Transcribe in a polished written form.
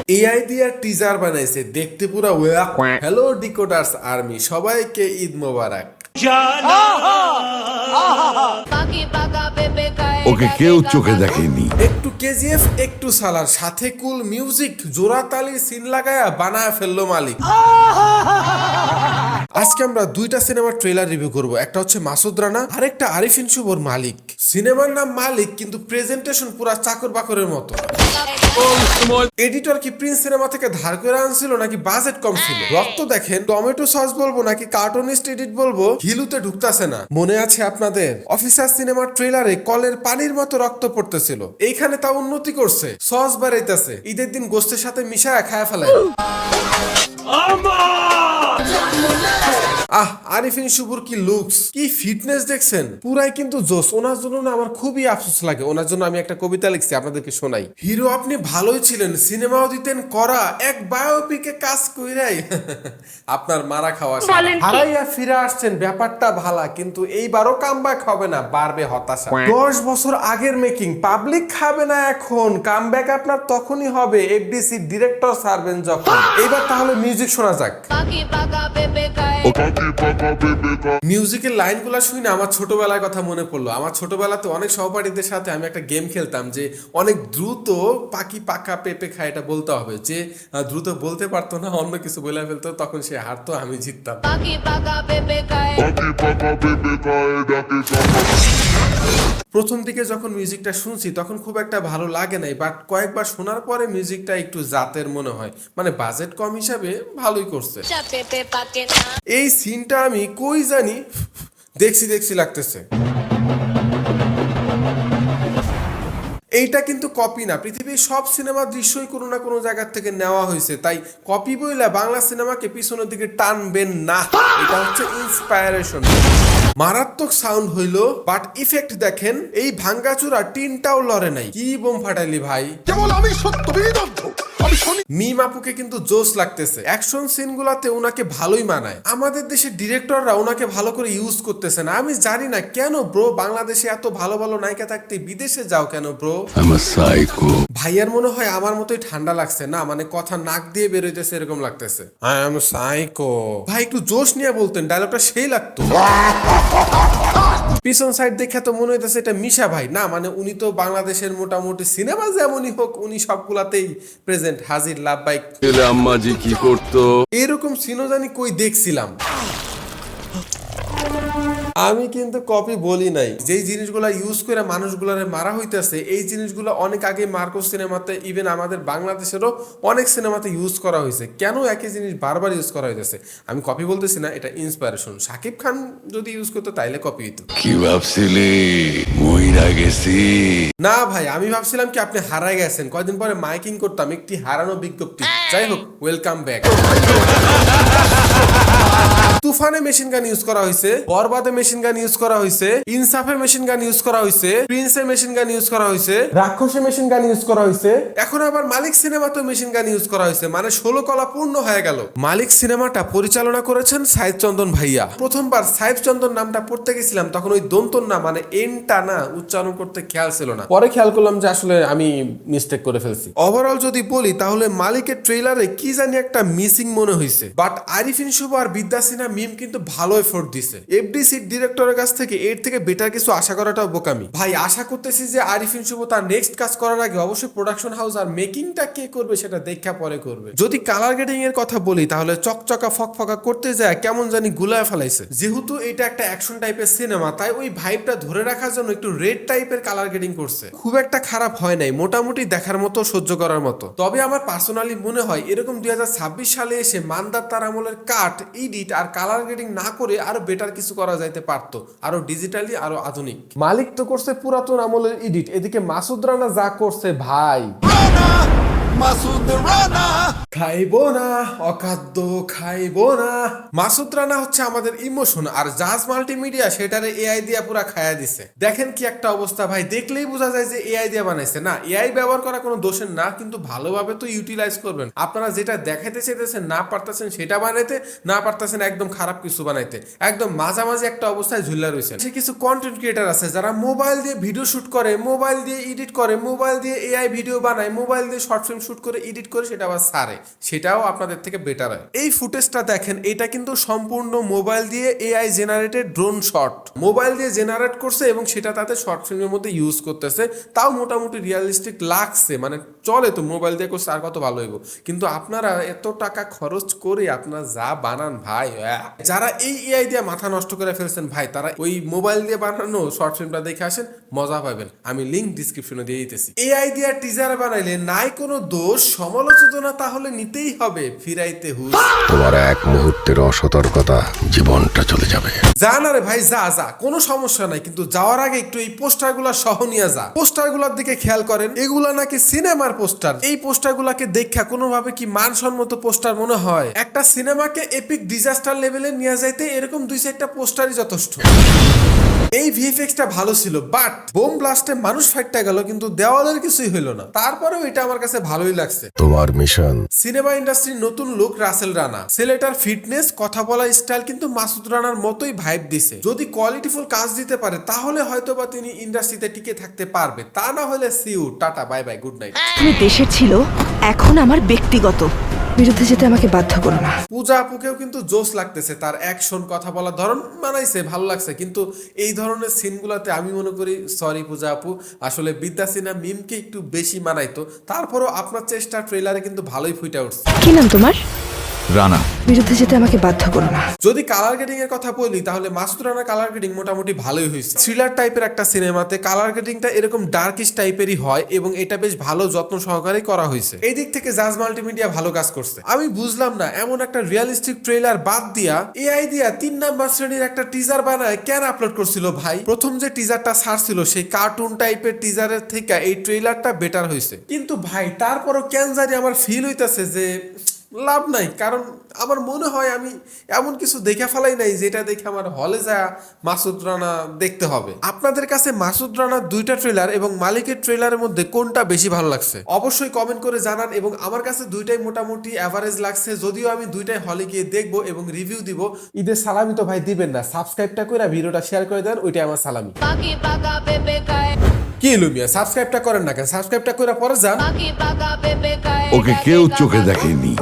AI দিয়ে teaser বানাইছে, দেখতে পুরো হ্যালো ডিকোডার্স আর্মি, সবাইকে ঈদ মোবারক। ওকে কেউ চোখে দেখেনি। একটু কেজিএফ একটু সালার, সাথে কুল মিউজিক, জোড়া তালি সিন লাগায়া বানায় ফেললো মালিক। আজকে আমরা দুইটা সিনেমার ট্রেলার রিভিউ করব, একটা হচ্ছে মাসুদ রানা আর একটা আরিফিন শুভর মালিক। সিনেমার নাম মালিক, কিন্তু প্রেজেন্টেশন পুরা চাকর বাকরের মতো। এডিটর কি প্রিন্স সিনেমা থেকে ধার করে আনছিল নাকি বাজেট কম ছিল? রক্ত দেখেন, টমেটো সস বলবো নাকি কার্টুনিস্ট এডিট বলবো, হিলুতে ঢুকতাছে না। মনে আছে আপনাদের অফিসার সিনেমার ট্রেলারে কলের পানির মতো রক্ত পড়তেছিল, এইখানে তা উন্নতি করছে, সস বাড়াইতেছে, ঈদের দিন গোস্তের সাথে মিশায় খায়া ফেলায়। আরিফিন শুভর কি লুকস, কি ফিটনেস দেখছেন, পুরাই কিন্তু জোস। ওনার জন্য না আমার খুবই আফসোস লাগে, ওনার জন্য আমি একটা কবিতা লিখছি, আপনাদেরকে শোনাই। হিরো আপনি ভালোই ছিলেন, সিনেমাও দিতেন করা, এক বায়োপিকে কাজ কইরাই আপনার মারা খাওয়া হারাইয়া ফিরে আসছেন, ব্যাপারটা ভালা, কিন্তু এইবারও কামব্যাক হবে না, বাড়বে হতাশা। 10 বছর আগের মেকিং, পাবলিক খাবে না এখন, কামব্যাক আপনার তখনই হবে এফডিসি ডিরেক্টর সারবেন যখন। এইবার তাহলে মিউজিক শোনা যাক। মিউজিকের লাইনগুলো শুনে আমার ছোটবেলার কথা মনে পড়লো। আমার ছোটবেলাতে অনেক সহপাঠীদের সাথে আমি একটা গেম খেলতাম, যে অনেক দ্রুত পাখি পাকা পেঁপে খায়, এটা বলতে হবে। যে দ্রুত বলতে পারতো না, অন্য কিছু বলে ফেলতো, তখন সে হারতো, আমি জিততাম। প্রথম দিকে যখন মিউজিকটা শুনছি তখন খুব একটা ভালো লাগে নাই, বাট কয়েকবার শোনার পরে মিউজিকটা একটু জাতের মনে হয়, মানে বাজেট কম হিসাবে ভালোই করছে। এই সিনটা আমি কই জানি দেখছি লাগতেছে। এইটা কিন্তু কপি না, পৃথিবীর সব সিনেমার দৃশ্যই কোনো না কোনো জায়গা থেকে নেওয়া হয়েছে, তাই কপি বইলা বাংলা সিনেমাকে পিছনের দিকে টানবেন না। এটা হচ্ছে ইন্সপায়ারেশন। মারাত্মক সাউন্ড হইলো, বাট ইফেক্ট দেখেন, এই ভাঙ্গাচুরা টিনটাও লড়ে নাই। কি বোম ফাটাইলি ভাই, কেবল আমি সত্য বিদগ্ধ। মিম আপুকে কিন্তু জোস লাগতেছে, অ্যাকশন সিন গুলাতে ওনাকে ভালোই মানায়। আমাদের দেশের ডিরেক্টররা ওনাকে ভালো করে ইউজ করতেছে না, আমি জানি না কেন ব্রো। বাংলাদেশে এত ভালো ভালো নায়িকা থাকতে বিদেশে যাও কেন ব্রো? ভাইয়ার মনে হয় আমার মতোই ঠান্ডা লাগছে না, মানে কথা নাক দিয়ে বেরোইতেছে এরকম লাগতেছে। I am psycho. ভাই একটু জোশ নিয়ে বলতেন, ডায়লগটা সেই লাগতো। পিছন সাইড দেখে তো মনে হইতেছে এটা মিশা ভাই না, মানে উনি তো বাংলাদেশের মোটামুটি সিনেমা যেমনই হোক উনি সবগুলাতেই প্রেজেন্ট, হাজির, লাভ বাইক। আম্মাজি কি করতো এরকম সিনও জানি কই দেখছিলাম। আমি কিন্তু কপি বলি নাই, যেই জিনিসগুলা ইউজ করে মানুষগুলারে মারা হইতেছে, এই জিনিসগুলো অনেক আগে মার্কো সিনেমাতে, ইভেন আমাদের বাংলাদেশেরও অনেক সিনেমাতে ইউজ করা হয়েছে। কেন একই জিনিস বারবার ইউজ করা হইতেছে? আমি কপি বলতেছি না, এটা ইন্সপিরেশন। শাকিব খান যদি ইউজ করতো তাইলে কপি হইতো। কি ভাবছিলি মইরা গেছি? না ভাই, আমি ভাবছিলাম কি আপনি হারাই গেছেন। কয়দিন পরে মাইকিং করতাম, একটি হারানো বিজ্ঞপ্তি। যাই হোক, ওয়েলকাম ব্যাক। তুফানে মেশিন গান ইউজ করা হয়েছে, বরবাদে মেশিন গান ইউজ করা হয়েছে, ইনসাফে মেশিন গান ইউজ করা হয়েছে, প্রিন্সে মেশিন গান ইউজ করা হয়েছে, রাক্ষসে মেশিন গান ইউজ করা হয়েছে, এখন আবার মালিক সিনেমাতেও মেশিন গান ইউজ করা হয়েছে, মানে 16 কলা পূর্ণ হয়ে গেল। মালিক সিনেমাটা পরিচালনা করেছেন সাইফ চন্দন ভাইয়া। প্রথমবার সাইফ চন্দন নামটা পড়তে গেছিলাম, তখন ওই দন্তন না, মানে এনটা না উচ্চারণ করতে খেয়াল ছিল না, পরে খেয়াল করলাম যে আসলে আমি মিস্টেক করে ফেলছি। ওভারঅল যদি বলি তাহলে মালিকের ট্রেলারে কি জানি একটা মিসিং মনে হয়েছে, বাট আরিফিন শুভ আর বিদ্যা সিনহা মিম কিন্তু ভালো এফোর্ট দিছে। এফডিসি ডিরেক্টরের কাছ থেকে এর থেকে বেটার কিছু আশা করাটাও বোকামি। ভাই আশা করতেছি যে আরিফিন শুভ তার নেক্সট কাজ করার আগে অবশ্যই প্রোডাকশন হাউস আর মেকিংটা কে করবে সেটা দেখা পরে করবে। যদি কালার গ্রেডিং এর কথা বলি তাহলে চকচকা ফকফকা করতে যায় কেমন জানি গুলায় ফেলাইছে। যেহেতু এটা একটা অ্যাকশন টাইপের সিনেমা, তাই ওই ভাইবটা ধরে রাখার জন্য একটু রেড টাইপের কালার গ্রেডিং করছে। খুব একটা খারাপ হয় নাই, মোটামুটি দেখার মতো, সহ্য করার মতো। তবে আমার পার্সোনালি মনে হয় এরকম 2026 সালে এসে মান্দার তার আমলের কাট, এডিট আর কালার গ্রেডিং না করে আরো বেটার কিছু করা যাইতে পারতো, আরো ডিজিটালি, আরো আধুনিক। মালিক তো করছে পুরাতন আমলের এডিট, এদিকে মাসুদ রানা যা করছে ভাই, মাসুদ রানা খাইবো না অখাদ্য, খাইবো না। মাসুদ রানা হচ্ছে আমাদের ইমোশন, আর জাজ মাল্টিমিডিয়া সেটারে এআই দিয়া পুরা খায়া দিছে। দেখেন কি একটা অবস্থা ভাই, দেখলেই বোঝা যায় যে এআই দিয়া বানাইছে। না, এআই ব্যবহার করা কোনো দোষের না, কিন্তু ভালোভাবে তো ইউটিলাইজ করবেন। আপনারা যেটা দেখাইতে চাইতেছেন, না পারতেছেন সেটা বানাইতে, না পারতেছেন একদম খারাপ কিছু বানাইতে, একদম মাঝামাঝি একটা অবস্থায় ঝুল্লা রয়েছেন। সে কিছু কন্টেন্ট ক্রিয়েটার আছে যারা মোবাইল দিয়ে ভিডিও শুট করে, মোবাইল দিয়ে এডিট করে, মোবাইল দিয়ে এআই ভিডিও বানায়, মোবাইল দিয়ে শর্ট ফিল্ম শুট করে এডিট করে সেটা আবার ছাড়ে, সেটাও আপনাদের থেকে বেটার হয়। এই ফুটেজটা দেখেন, এটা কিন্তু সম্পূর্ণ মোবাইল দিয়ে AI generated drone shot, mobile দিয়ে জেনারেট করছে এবং সেটা তাতে শর্ট ফিল্মের মধ্যে ইউজ করতেছে। তাও মোটামুটি রিয়ালিস্টিক লাগছে, মানে চলে তো, মোবাইল দিয়ে করছে আর কত ভালো হইব। কিন্তু আপনারা এত টাকা খরচ করে আপনারা যা বানান ভাই, যারা এই এআই দিয়ে মাথা নষ্ট করে ফেলছেন ভাই, তারা ওই মোবাইল দিয়ে বানানো শর্ট ফিল্মটা দেখে আসেন, মজা পাবেন। আমি লিঙ্ক ডিসক্রিপশনে দিয়ে দিতেছি। এআই দিয়ে টিজার বানাইলে নাই কোনো দোষ, সমালোচনা তাহলে নিতেই হবে, ফিরাইতে হুশ। তোমার এক মুহূর্তের অসতর্কতা জীবনটা চলে যাবে। যা না রে ভাই, যা যা, কোনো সমস্যা নাই, কিন্তু যাওয়ার আগে একটু এই পোস্টারগুলো সহ নিয়ে যা। পোস্টারগুলোর দিকে খেয়াল করেন, এগুলা নাকি সিনেমার পোস্টার। এই পোস্টারগুলোকে দেখা কোনোভাবে কি মানসম্মত পোস্টার মনে হয়? একটা সিনেমাকে এপিক ডিজাস্টার লেভেলে নিয়ে যাইতে এরকম 2-4টা পোস্টারই যথেষ্ট। এই ভিএফএক্সটা ভালো ছিল, বাট বোম ব্লাস্টে মানুষ ফাইটটা গেল, কিন্তু দেওয়ালের কিছুই হইলো না। তারপরেও এটা আমার কাছে ভালোই লাগছে। তোমার মিশন সিনেমা ইন্ডাস্ট্রির নতুন লোক রাসেল রানা, ছেলেটার ফিটনেস, কথা বলা স্টাইল কিন্তু মাসুদ রানার মতোই ভাইব দিছে। যদি কোয়ালিটিফুল কাজ দিতে পারে তাহলে হয়তোবা তিনি ইন্ডাস্ট্রিতে টিকে থাকতে পারবে, তা না হলে see you, tata, bye bye, good night. তুমি দেশের ছিল, এখন আমার ব্যক্তিগত। বিরুদ্ধে যেতে আমাকে বাধ্য করো না। পূজা আপুকেও কিন্তু জোশ লাগতেছে, তার অ্যাকশন, কথা বলার ধরন মানাইছে, ভালো লাগছে। কিন্তু এই ধরনের সিনগুলোতে আমি মনে করি, সরি পূজা আপু, আসলে বিদ্যা সিনহা মিমকে একটু বেশি মানাইতো। তারপরও আপনার চেষ্টা ট্রেলারে কিন্তু ভালোই ফুটে উঠছে। কি নাম তোমার? রানা। বিরুদ্ধে যেতে আমাকে বাধ্য করো না। যদি কালার গ্রেডিং এর কথা বলি, তাহলে মাসুদ রানা কালার গ্রেডিং মোটামুটি ভালোই হয়েছে। থ্রিলার টাইপের একটা সিনেমাতে কালার গ্রেডিংটা এরকম ডার্কিশ টাইপেরই হয় এবং এটা বেশ ভালো যত্ন সহকারে করা হয়েছে। এই দিক থেকে জাজ মাল্টিমিডিয়া ভালো কাজ করছে। আমি বুঝলাম না, এমন একটা রিয়েলিস্টিক ট্রেলার বাদ দিয়া এআই দিয়া 3 নাম্বার শ্রেণীর একটা টিজার বানায় কেন আপলোড করছিল ভাই? প্রথম যে টিজারটা ছাড়ছিল সেই কার্টুন টাইপের টিজারের থেকে এই ট্রেলারটা বেটার হয়েছে। কিন্তু ভাই তারপরও কেন জানি আমার ফিল হইতাছে যে লাভ নাই, কারণ আমার মনে হয় আমি এমন কিছু দেখে ফেলাই নাই যেটা দেখে আমার হলে যা মাসুদ রানা দেখতে হবে। আপনাদের কাছে মাসুদ রানার 2টা ট্রেলার এবং মালিকের ট্রেলারের মধ্যে কোনটা বেশি ভালো লাগছে অবশ্যই কমেন্ট করে জানান। এবং আমার কাছে দুইটাই মোটামুটি অ্যাভারেজ লাগছে, যদিও আমি দুইটাই হলে গিয়ে দেখবো এবং রিভিউ দিব। ঈদের সালামি তো ভাই দিবেন না, সাবস্ক্রাইবটা করে ভিডিওটা শেয়ার করে দেন, ওইটাই আমার সালামি। কি লুমিয়া, সাবস্ক্রাইবটা করেন না কেন? সাবস্ক্রাইবটা করে পরে যান। ওকে কেউ চোখে দেখেনি।